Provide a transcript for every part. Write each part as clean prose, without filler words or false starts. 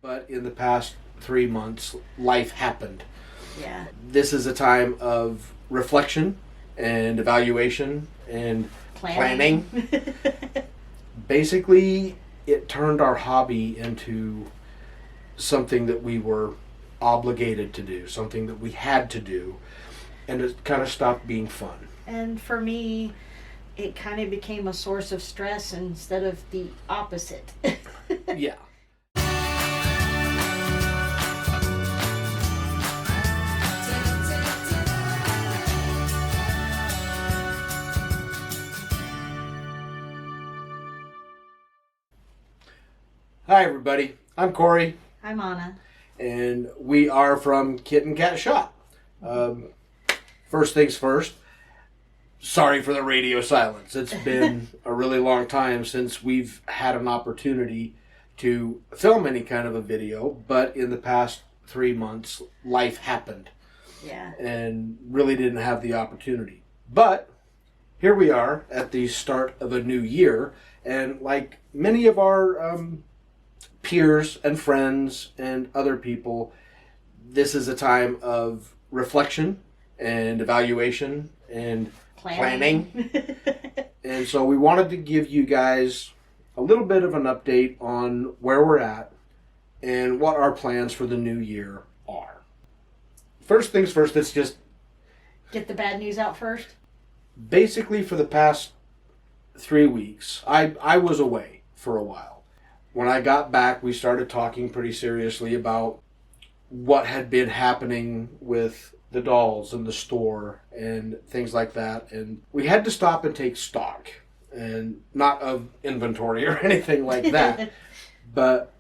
But in the past 3 months, life happened. Yeah. This is a time of reflection and evaluation and planning. Basically, it turned our hobby into something that we were obligated to do, something that we had to do, and it kind of stopped being fun. And for me, it kind of became a source of stress instead of the opposite. Yeah. Hi, everybody. I'm Cory. I'm Anna. And we are from Kitten Cat Shop. First things first, sorry for the radio silence. It's been a really long time since we've had an opportunity to film any kind of a video, but in the past 3 months, life happened. Yeah. And really didn't have the opportunity. But here we are at the start of a new year, and like many of our peers and friends and other people, this is a time of reflection and evaluation and planning. And so we wanted to give you guys a little bit of an update on where we're at and what our plans for the new year are. First things first, let's just get the bad news out first. Basically, for the past 3 weeks, I was away for a while. When I got back, we started talking pretty seriously about what had been happening with the dolls in the store and things like that. And we had to stop and take stock, and not of inventory or anything like that. But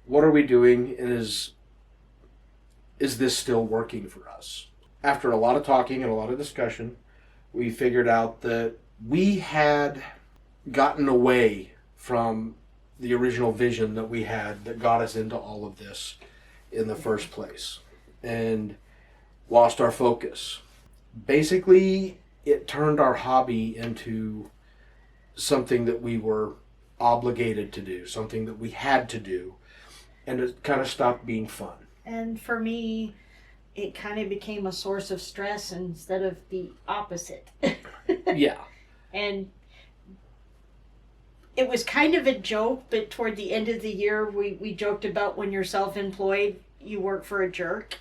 what are we doing, and is this still working for us? After a lot of talking and a lot of discussion, we figured out that we had gotten away from the original vision that we had that got us into all of this in the first place, and lost our focus. Basically, it turned our hobby into something that we were obligated to do, something that we had to do, and it kind of stopped being fun. And for me, it kind of became a source of stress instead of the opposite. Yeah. And it was kind of a joke, but toward the end of the year, we joked about when you're self-employed, you work for a jerk.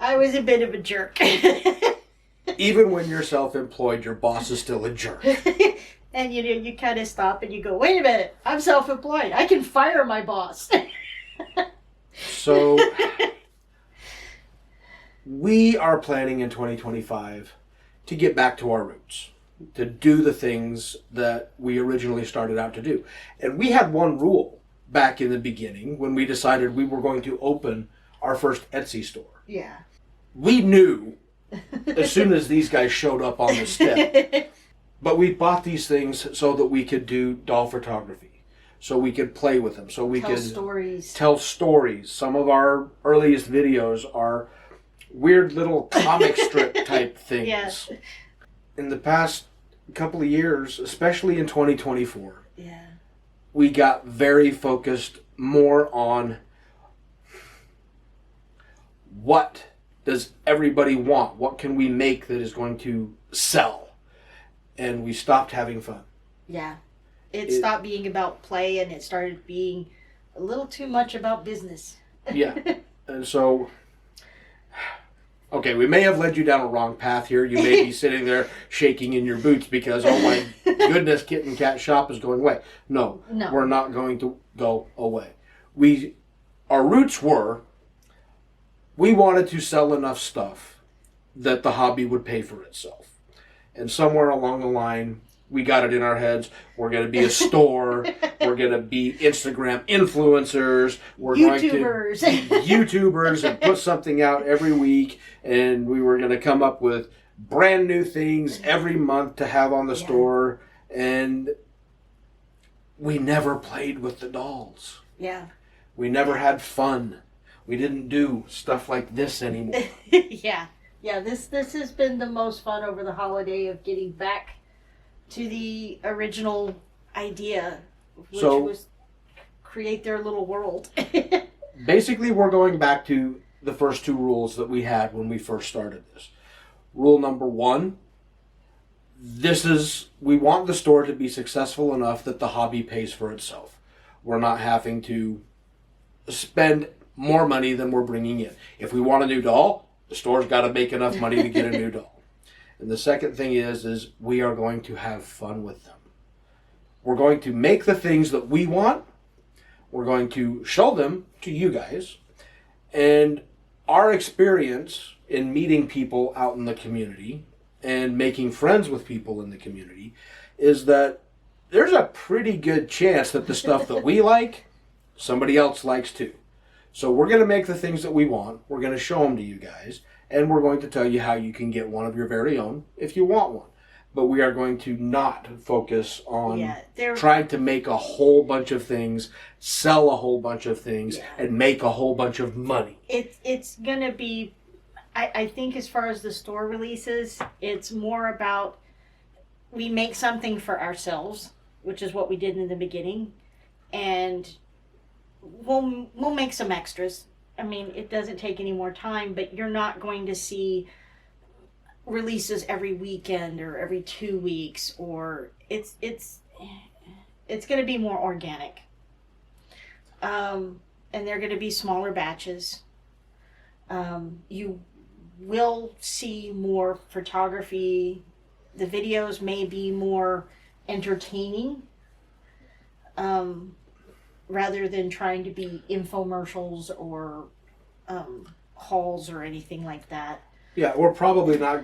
I was a bit of a jerk. Even when you're self-employed, your boss is still a jerk. And you kind of stop and you go, wait a minute, I'm self-employed. I can fire my boss. So we are planning in 2025 to get back to our roots, to do the things that we originally started out to do. And we had one rule back in the beginning when we decided we were going to open our first Etsy store. Yeah. We knew as soon as these guys showed up on the step. But we bought these things so that we could do doll photography, so we could play with them, so we could tell stories. Some of our earliest videos are weird little comic strip type things. Yes. In the past couple of years, especially in 2024, yeah, we got very focused more on what does everybody want? What can we make that is going to sell? And we stopped having fun. Yeah. It stopped being about play, and it started being a little too much about business. Yeah. And so, okay, we may have led you down a wrong path here. You may be sitting there shaking in your boots because, oh my goodness, Kitten Cat Shop is going away. No, we're not going to go away. Our roots were, we wanted to sell enough stuff that the hobby would pay for itself. And somewhere along the line, we got it in our heads. We're going to be a store. We're going to be Instagram influencers. We're YouTubers. going to be YouTubers and put something out every week. And we were going to come up with brand new things every month to have on the store. And we never played with the dolls. Yeah. We never had fun. We didn't do stuff like this anymore. Yeah. Yeah, this has been the most fun over the holiday of getting back to the original idea, which was create their little world. Basically, we're going back to the first two rules that we had when we first started this. Rule number one, we want the store to be successful enough that the hobby pays for itself. We're not having to spend more money than we're bringing in. If we want a new doll, the store's got to make enough money to get a new doll. And the second thing is we are going to have fun with them. We're going to make the things that we want. We're going to show them to you guys. And our experience in meeting people out in the community and making friends with people in the community is that there's a pretty good chance that the stuff that we like, somebody else likes too. So we're going to make the things that we want. We're going to show them to you guys. And we're going to tell you how you can get one of your very own if you want one. But we are going to not focus on trying to make a whole bunch of things, sell a whole bunch of things, and make a whole bunch of money. It's going to be, I think as far as the store releases, it's more about we make something for ourselves, which is what we did in the beginning, and we'll make some extras. I mean, it doesn't take any more time, but you're not going to see releases every weekend or every 2 weeks, or it's going to be more organic. And they're going to be smaller batches. You will see more photography. The videos may be more entertaining, rather than trying to be infomercials or hauls or anything like that. Yeah, we're probably not.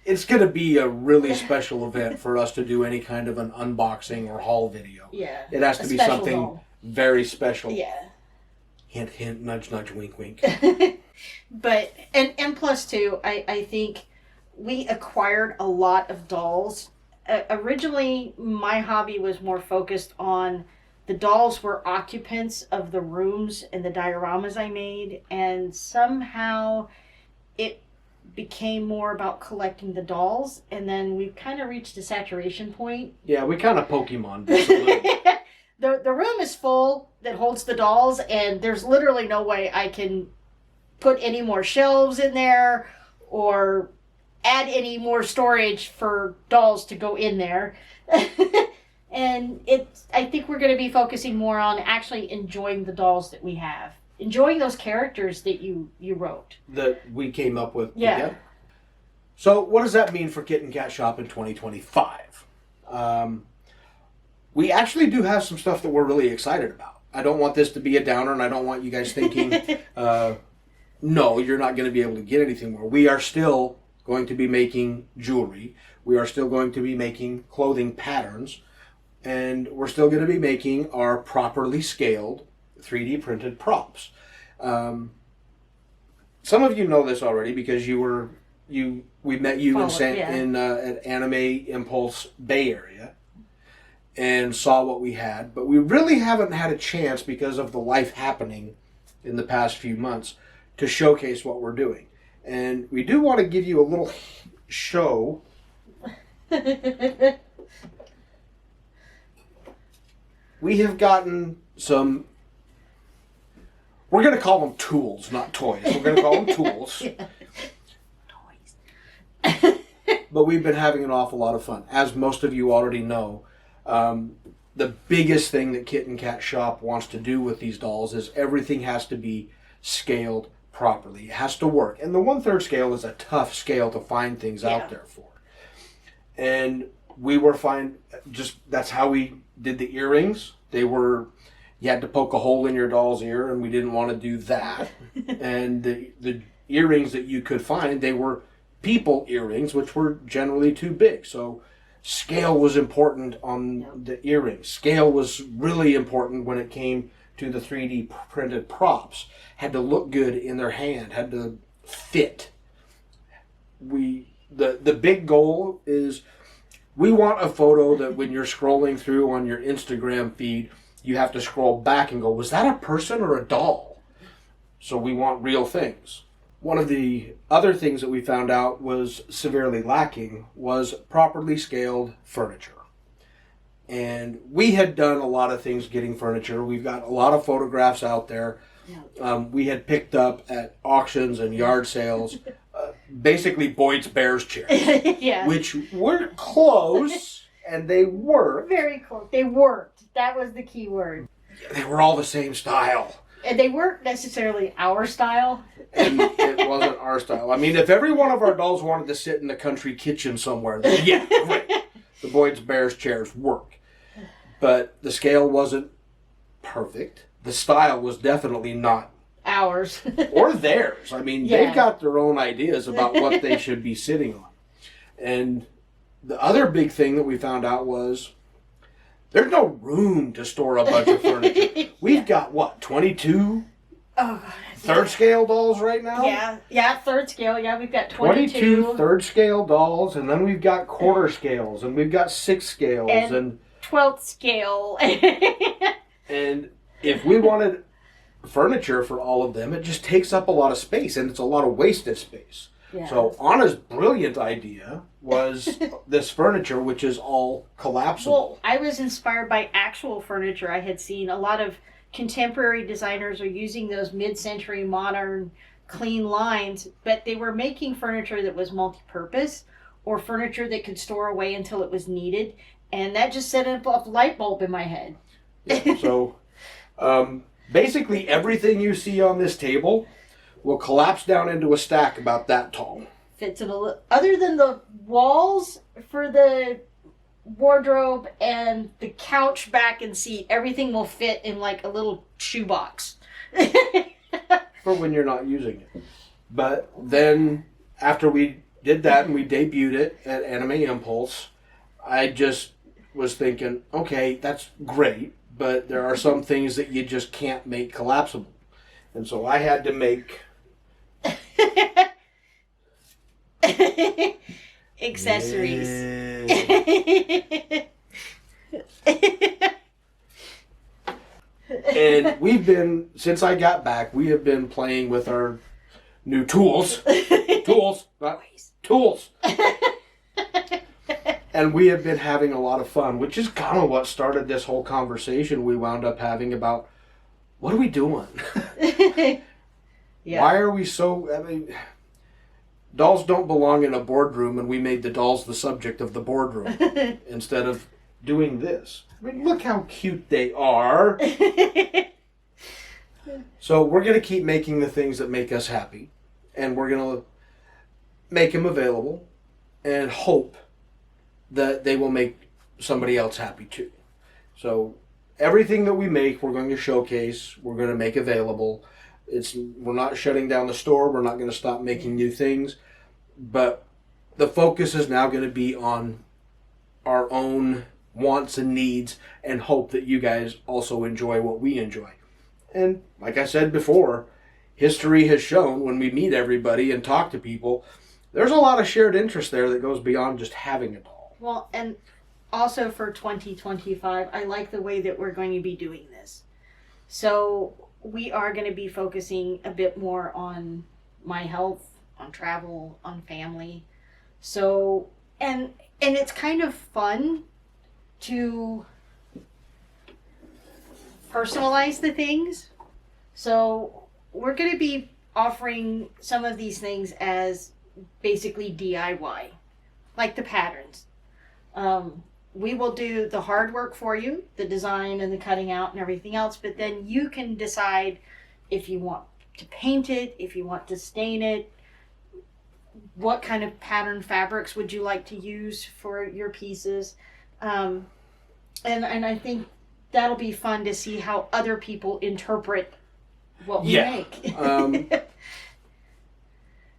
It's going to be a really special event for us to do any kind of an unboxing or haul video. Yeah, it has to be something haul. Very special. Yeah. Hint, hint, nudge, nudge, wink, wink. But and plus too, I think we acquired a lot of dolls. Originally, my hobby was more focused on the dolls were occupants of the rooms and the dioramas I made, and somehow it became more about collecting the dolls, and then we've kind of reached a saturation point. Yeah, we kind of Pokemon this a little. The room is full that holds the dolls, and there's literally no way I can put any more shelves in there or add any more storage for dolls to go in there. And I think we're going to be focusing more on actually enjoying the dolls that we have. Enjoying those characters that you wrote. That we came up with Yeah. together. So what does that mean for Kit and Kat Shop in 2025? We actually do have some stuff that we're really excited about. I don't want this to be a downer, and I don't want you guys thinking, no, you're not going to be able to get anything more. We are still going to be making jewelry. We are still going to be making clothing patterns. And we're still going to be making our properly scaled 3D printed props. Some of you know this already because we met you and sent in at Anime Impulse Bay Area and saw what we had, but we really haven't had a chance because of the life happening in the past few months to showcase what we're doing. And we do want to give you a little show. We have gotten some, we're going to call them tools, not toys. We're going to call them tools. Toys. But we've been having an awful lot of fun. As most of you already know, the biggest thing that Kit and Kat Shop wants to do with these dolls is everything has to be scaled properly. It has to work. And the 1/3 scale is a tough scale to find things out there for. And we were fine, that's how we did the earrings. You had to poke a hole in your doll's ear, and we didn't want to do that. And the earrings that you could find, they were people earrings, which were generally too big. So scale was important on the earrings. Scale was really important when it came to the 3D printed props. Had to look good in their hand, had to fit. The big goal is we want a photo that when you're scrolling through on your Instagram feed, you have to scroll back and go, was that a person or a doll? So we want real things. One of the other things that we found out was severely lacking was properly scaled furniture. And we had done a lot of things getting furniture. We've got a lot of photographs out there. Yeah. We had picked up at auctions and yard sales, basically Boyd's Bears chairs, Yeah. which were close, and they worked. Very close. They worked. That was the key word. They were all the same style. And they weren't necessarily our style. And it wasn't our style. I mean, if every one of our dolls wanted to sit in the country kitchen somewhere, then yeah, great. The Boyd's Bears chairs work. But the scale wasn't perfect. The style was definitely not Ours. or theirs. I mean, Yeah. they've got their own ideas about what they should be sitting on. And the other big thing that we found out was there's no room to store a bunch of furniture. We've got, what, 22 Oh, God. third scale dolls right now? Yeah, third scale. Yeah, we've got 22 third scale dolls, and then we've got quarter scales, and we've got 6 scales, and 12th scale. and if we wanted furniture for all of them, it just takes up a lot of space, and it's a lot of wasted space. Yeah. So Anna's brilliant idea was this furniture, which is all collapsible. Well, I was inspired by actual furniture I had seen. A lot of contemporary designers are using those mid-century modern clean lines, but they were making furniture that was multi-purpose or furniture that could store away until it was needed. And that just set up a light bulb in my head. Yeah, so basically everything you see on this table will collapse down into a stack about that tall. Fits in other than the walls for the wardrobe and the couch, back and seat, everything will fit in like a little shoebox. For when you're not using it. But then after we did that and we debuted it at Anime Impulse, I just was thinking, okay, that's great, but there are some things that you just can't make collapsible. And so I had to make accessories. And we've been, since I got back, we have been playing with our new tools. Tools. And we have been having a lot of fun, which is kind of what started this whole conversation we wound up having about, what are we doing? Yeah. Why are we so, I mean, dolls don't belong in a boardroom, and we made the dolls the subject of the boardroom instead of doing this. I mean, look how cute they are. So we're going to keep making the things that make us happy, and we're going to make them available and hope that they will make somebody else happy too. So everything that we make, we're going to showcase, we're going to make available. We're not shutting down the store, we're not going to stop making new things, but the focus is now going to be on our own wants and needs, and hope that you guys also enjoy what we enjoy. And like I said before, history has shown when we meet everybody and talk to people, there's a lot of shared interest there that goes beyond just having a doll. Well, and also for 2025, I like the way that we're going to be doing this. So we are going to be focusing a bit more on my health, on travel, on family. So, and it's kind of fun to personalize the things. So we're going to be offering some of these things as basically DIY, like the patterns. We will do the hard work for you, the design and the cutting out and everything else, but then you can decide if you want to paint it, if you want to stain it, what kind of pattern fabrics would you like to use for your pieces. And I think that'll be fun to see how other people interpret what we make.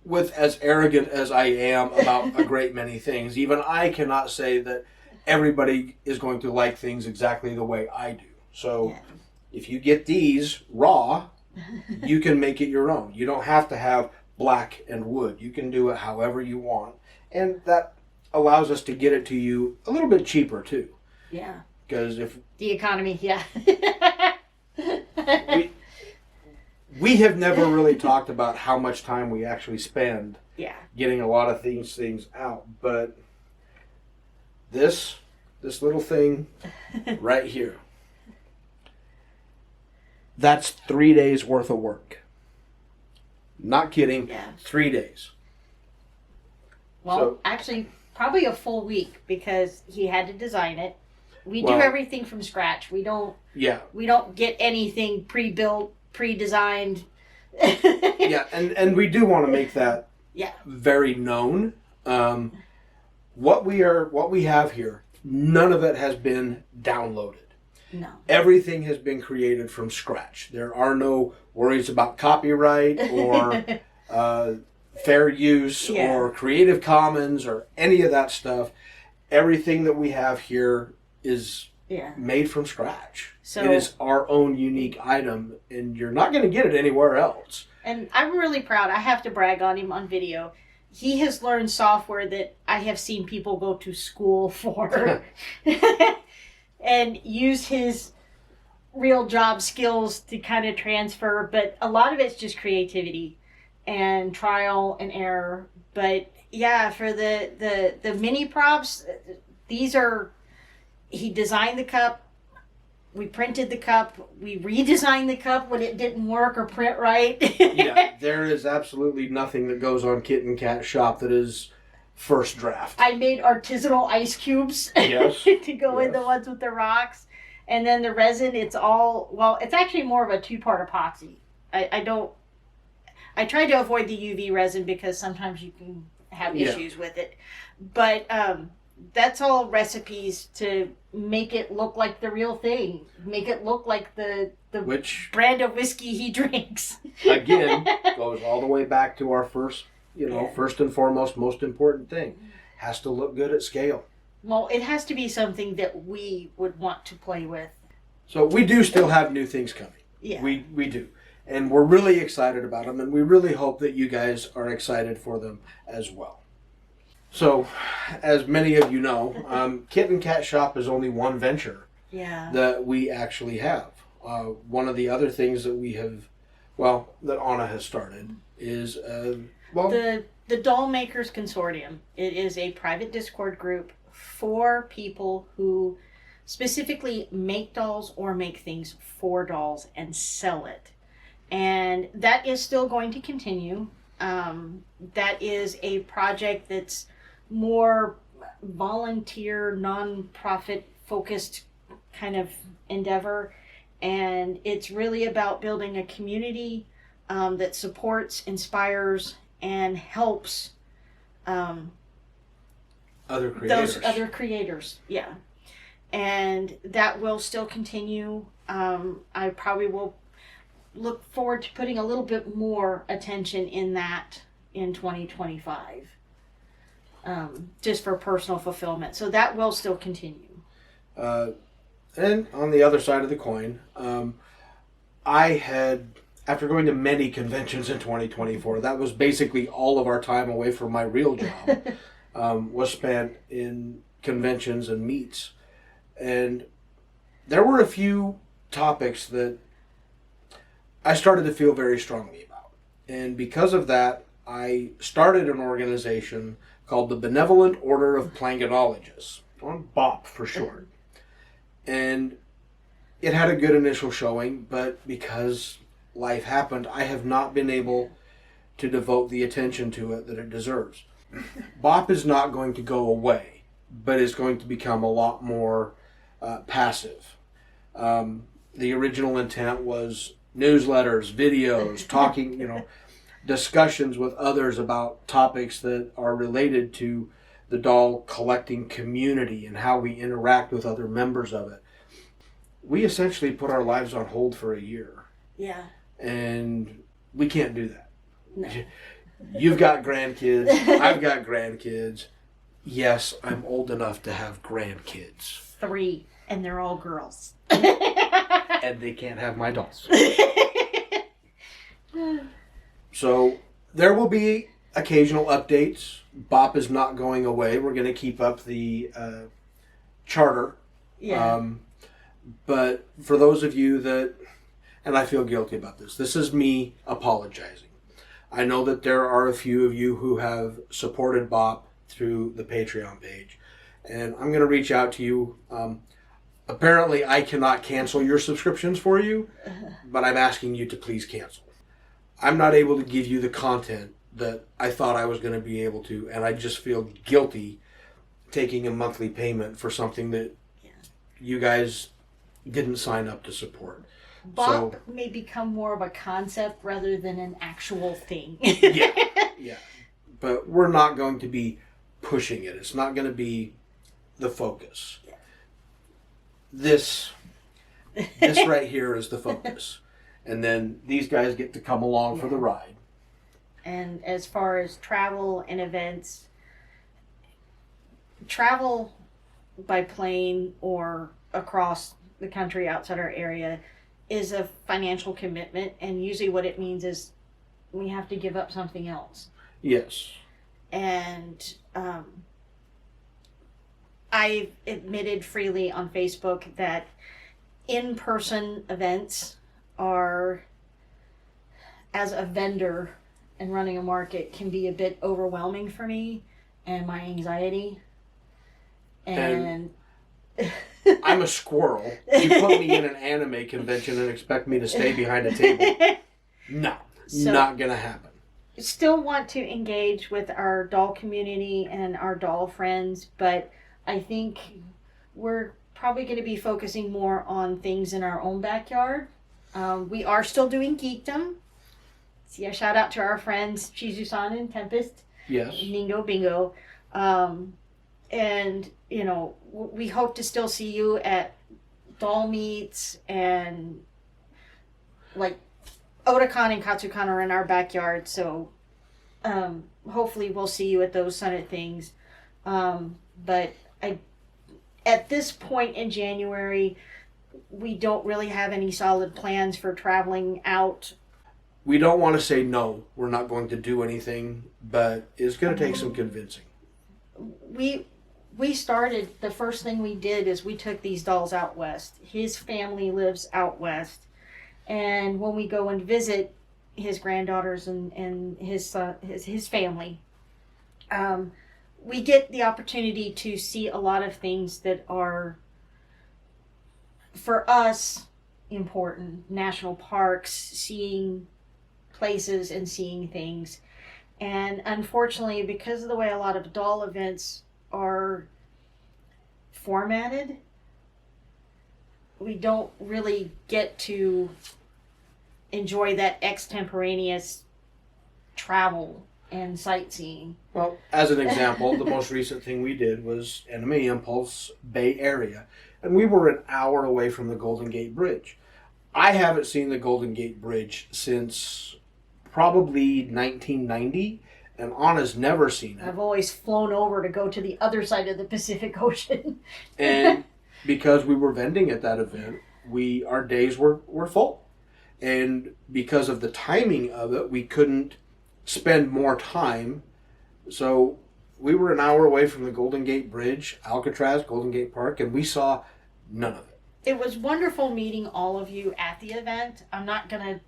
With as arrogant as I am about a great many things, even I cannot say that everybody is going to like things exactly the way I do. So if you get these raw, you can make it your own. You don't have to have black and wood. You can do it however you want. And that allows us to get it to you a little bit cheaper too. Yeah. Because if the economy, yeah. we have never really talked about how much time we actually spend getting a lot of things out, but this this little thing right here. That's 3 days worth of work. Not kidding. Yeah. 3 days. Well, So- actually, probably a full week because he had to design it. We do Well- everything from scratch. We don't Yeah. get anything pre-built, pre-designed. Yeah, and we do want to make that Yeah. very known. What we have here, none of it has been downloaded. No. Everything has been created from scratch. There are no worries about copyright or fair use Yeah. or Creative Commons or any of that stuff. Everything that we have here is Yeah. made from scratch. So- it is our own unique item, and you're not going to get it anywhere else. And I'm really proud. I have to brag on him on video. He has learned software that I have seen people go to school for and use his real job skills to kind of transfer. But a lot of it's just creativity and trial and error. But yeah, for the mini props, these are, he designed the cup. We printed the cup. We redesigned the cup when it didn't work or print right. Yeah, there is absolutely nothing that goes on Kitten Cat Shop that is first draft. I made artisanal ice cubes Yes. to go in Yes. the ones with the rocks. And then the resin, it's actually more of a two-part epoxy. I try to avoid the UV resin because sometimes you can have Yeah. issues with it. But that's all recipes to make it look like the real thing. Make it look like the Which, brand of whiskey he drinks. again, goes all the way back to our first and foremost, most important thing. Has to look good at scale. Well, it has to be something that we would want to play with. So we do still have new things coming. Yeah. We do. And we're really excited about them, and we really hope that you guys are excited for them as well. So, as many of you know, Kitten Cat Shop is only one venture Yeah. that we actually have. One of the other things that that Anna has started is, The Doll Makers Consortium. It is a private Discord group for people who specifically make dolls or make things for dolls and sell it. And that is still going to continue. That is a project that's more volunteer, non-profit focused kind of endeavor. And it's really about building a community that supports, inspires, and helps other creators. those other creators. Yeah. And that will still continue. I probably will look forward to putting a little bit more attention in that in 2025. Just for personal fulfillment. So that will still continue. And on the other side of the coin, I had, after going to many conventions in 2024, that was basically all of our time away from my real job, was spent in conventions and meets. And there were a few topics that I started to feel very strongly about. And because of that, I started an organization called the Benevolent Order of Plangonologists, or BOP for short. And it had a good initial showing, but because life happened, I have not been able to devote the attention to it that it deserves. BOP is not going to go away, but it's going to become a lot more passive. The original intent was newsletters, videos, talking, discussions with others about topics that are related to the doll collecting community and how we interact with other members of it. We essentially put our lives on hold for a year. Yeah. And we can't do that. No. You've got grandkids. I've got grandkids. Yes, I'm old enough to have grandkids. 3, and they're all girls. And they can't have my dolls. So there will be occasional updates. BOP is not going away. We're going to keep up the charter. Yeah. But for those of you that, and I feel guilty about this is me apologizing. I know that there are a few of you who have supported BOP through the Patreon page. and I'm going to reach out to you. Apparently, I cannot cancel your subscriptions for you, but I'm asking you to please cancel. I'm not able to give you the content that I thought I was going to be able to, and I just feel guilty taking a monthly payment for something that you guys didn't sign up to support. Bop may become more of a concept rather than an actual thing. Yeah. But we're not going to be pushing it. It's not going to be the focus. Yeah. This right here is the focus. And then these guys get to come along for the ride. And as far as travel and events, travel by plane or across the country outside our area is a financial commitment, and usually what it means is we have to give up something else. Yes. And I admitted freely on Facebook that in-person events are, as a vendor and running a market, can be a bit overwhelming for me and my anxiety. And I'm a squirrel. You put me in an anime convention and expect me to stay behind a table. No, not going to happen. Still want to engage with our doll community and our doll friends, but I think we're probably going to be focusing more on things in our own backyard. We are still doing Geekdom. See, a shout out to our friends Chizu-san and Tempest. Yes. Ningo Bingo. And, you know, we hope to still see you at doll meets, and like Otakon and Katsukan are in our backyard, so hopefully we'll see you at those Summit things. But at this point in January, we don't really have any solid plans for traveling out. We don't want to say no, we're not going to do anything, but it's going to take some convincing. We started, the first thing we did is we took these dolls out west. His family lives out west. And when we go and visit his granddaughters and his family, we get the opportunity to see a lot of things that are, for us, important. National parks, seeing places and seeing things. And unfortunately, because of the way a lot of doll events are formatted, we don't really get to enjoy that extemporaneous travel and sightseeing. Well, as an example, the most recent thing we did was Enemy Impulse Bay Area, and we were an hour away from the Golden Gate Bridge. I haven't seen the Golden Gate Bridge since probably 1990, and Anna's never seen it. I've always flown over to go to the other side of the Pacific Ocean. And because we were vending at that event, our days were full. And because of the timing of it, we couldn't spend more time. So we were an hour away from the Golden Gate Bridge, Alcatraz, Golden Gate Park, and we saw none of it. It was wonderful meeting all of you at the event. I'm not going to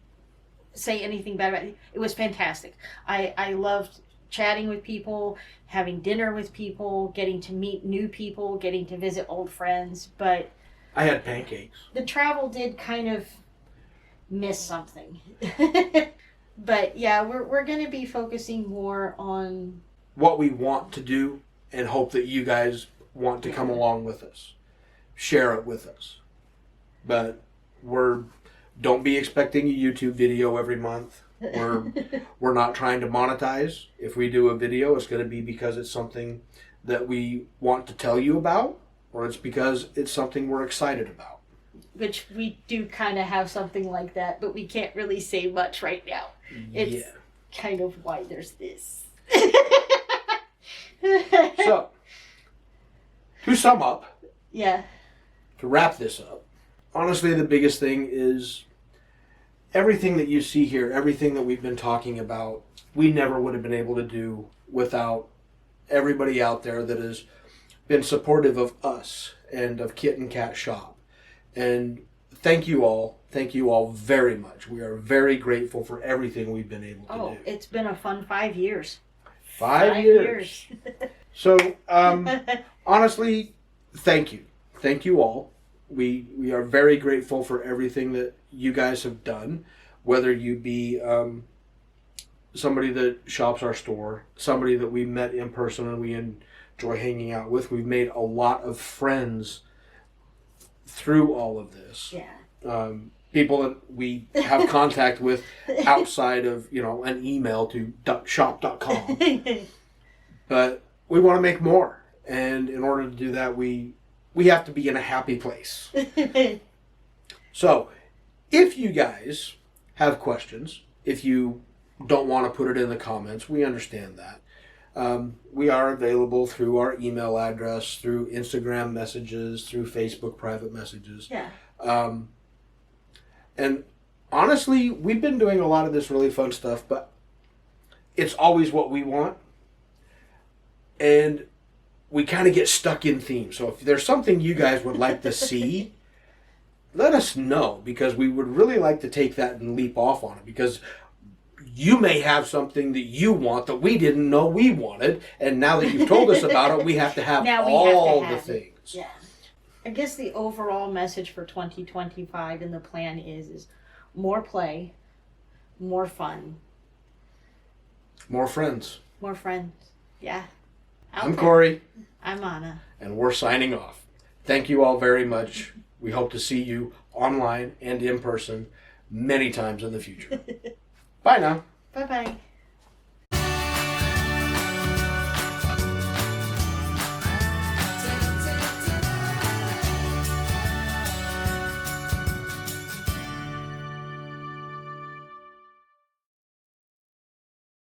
say anything bad about it. It was fantastic. I loved chatting with people, having dinner with people, getting to meet new people, getting to visit old friends, but I had pancakes. The travel did kind of miss something. But yeah, we're going to be focusing more on what we want to do and hope that you guys want to come along with us. Share it with us. But don't be expecting a YouTube video every month. We're not trying to monetize. If we do a video, it's going to be because it's something that we want to tell you about, or it's because it's something we're excited about. Which we do kind of have something like that, but we can't really say much right now. It's kind of why there's this. So, to sum up, to wrap this up, honestly, the biggest thing is everything that you see here, everything that we've been talking about, we never would have been able to do without everybody out there that has been supportive of us and of Kit and Kat Shop. And thank you all very much. We are very grateful for everything we've been able to do. It's been a fun 5 years. 5 years. So, honestly, thank you. Thank you all. We are very grateful for everything that you guys have done, whether you be somebody that shops our store, somebody that we met in person and we enjoy hanging out with. We've made a lot of friends through all of this. Yeah. People that we have contact with outside of, an email to shop.com. But we want to make more. And in order to do that, we have to be in a happy place. So, if you guys have questions, if you don't want to put it in the comments, we understand that. We are available through our email address, through Instagram messages, through Facebook private messages. Yeah. And honestly, we've been doing a lot of this really fun stuff, but it's always what we want. And we kind of get stuck in theme. So if there's something you guys would like to see, let us know, because we would really like to take that and leap off on it, because you may have something that you want that we didn't know we wanted, and now that you've told us about it, we have to have all the things. Yeah. I guess the overall message for 2025 in the plan is more play, more fun. More friends. More friends. Yeah. I'm Cory. I'm Anna. And we're signing off. Thank you all very much. We hope to see you online and in person many times in the future. Bye now. Bye-bye.